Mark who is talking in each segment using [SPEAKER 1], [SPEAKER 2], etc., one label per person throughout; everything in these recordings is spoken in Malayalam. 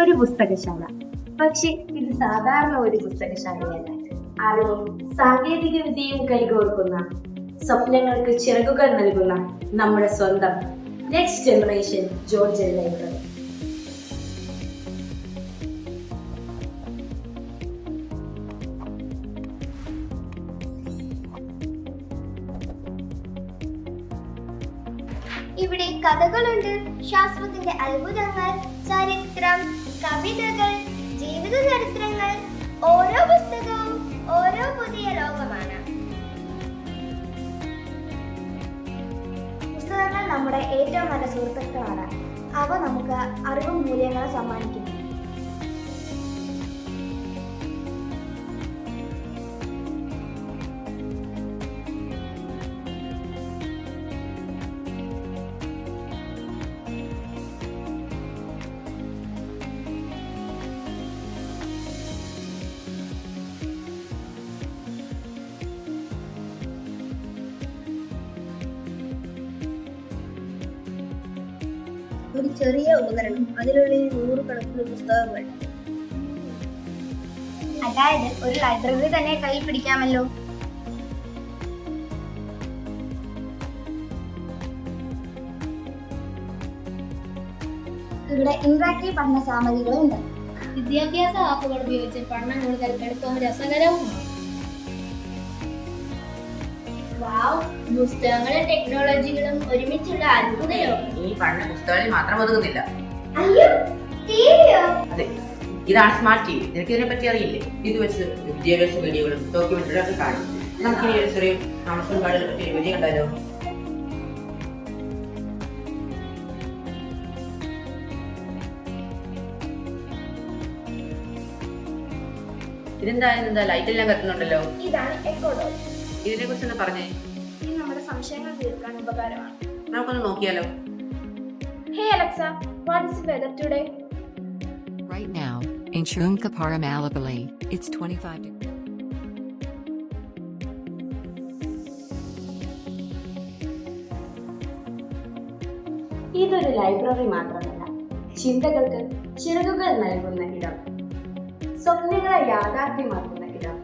[SPEAKER 1] ഒരു പുസ്തകശാല. പക്ഷെ ഇത് സാധാരണ ഒരു പുസ്തകശാലയല്ല. അറിവും സാങ്കേതിക വിദ്യയും കൈകോർക്കുന്ന, സ്വപ്നങ്ങൾക്ക് ചിറകുകൾ നൽകുന്ന നമ്മുടെ സ്വന്തം നെക്സ്റ്റ് ജനറേഷൻ ജോർജ് ലൈബ്രറി.
[SPEAKER 2] ഇവിടെ കഥകളുണ്ട്, ശാസ്ത്രത്തിന്റെ അത്ഭുതങ്ങൾ, ചരിത്രം, കവിതകൾ, ജീവിത ചരിത്രങ്ങൾ. ഓരോ പുസ്തകവും ഓരോ പുതിയ ലോകമാണ്. പുസ്തകങ്ങൾ നമ്മുടെ ഏറ്റവും നല്ല സുഹൃത്തുക്കളാണ്. അവ നമുക്ക് അറിവും മൂല്യങ്ങളും സമ്മാനിക്കുന്നു.
[SPEAKER 3] ഒരു ചെറിയ ഉപകരണം, അതിനുള്ളിൽ 100 കണക്കിന് പുസ്തകങ്ങൾ.
[SPEAKER 2] അതായത് ഒരു ലൈബ്രറി തന്നെ കയ്യിൽ പിടിക്കാമല്ലോ. ഇവിടെ ഇന്ററാക്റ്റീവ് പഠന സാമഗ്രികളുണ്ട്.
[SPEAKER 4] വിദ്യാഭ്യാസ ആപ്പുകൾ ഉപയോഗിച്ച് പഠനം കൂടുതൽ എളുപ്പവും രസകരവുമാണ്. പുസ്തകങ്ങളും ടെക്നോളജികളും ഒരുമിച്ചുള്ള അത്ഭുത ലോകം.
[SPEAKER 5] ഈ പഠന പുസ്തകങ്ങളിൽ മാത്രം ഒതുങ്ങുന്നില്ല.
[SPEAKER 2] അയ്യോ, ടിവിയോ?
[SPEAKER 5] അതെ, ഇതാണ് സ്മാർട്ട് ടി വി. നിനക്ക് ഇതിനെ പറ്റി അറിയില്ലേ? ഇത് വെച്ച് വിദ്യാഭ്യാസ വീഡിയോകളും ഡോക്യുമെന്ററിയും ഒക്കെ കാണും. നമുക്ക് ഇനി ഒരു ആമസോൺ കാർഡിനെ പറ്റി ഒരു വീഡിയോ കണ്ടാലോ? ഇതെന്താ ലൈറ്റ് എല്ലാം കത്തുന്നുണ്ടല്ലോ?
[SPEAKER 2] ഇതാണ് എക്കോഡോർ.
[SPEAKER 5] ഇതിനെ കുറിച്ചൊന്ന് പറഞ്ഞേ.
[SPEAKER 2] ഇത് നമ്മുടെ സംശയങ്ങൾ തീർക്കാൻ ഉപകാരമാണ്.
[SPEAKER 5] നമുക്കൊന്ന് നോക്കിയാലോ?
[SPEAKER 2] Hey Alexa, what is the weather today?
[SPEAKER 6] Right now, in Shrunkhapara, Malapalli, it's 25 degrees.
[SPEAKER 1] ഇതൊരു ലൈബ്രറി മാത്രമല്ല, ചിന്തകൾക്ക് ചിറകുകൾ നൽകുന്ന ഇടം, സ്വപ്നങ്ങളെ യാഥാർത്ഥ്യമാക്കുന്ന ഇടം,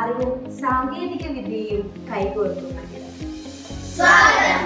[SPEAKER 1] അറിവും സാങ്കേതിക വിദ്യയും കൈകോർക്കുന്ന ഇടം.
[SPEAKER 2] സ്വാഗതം.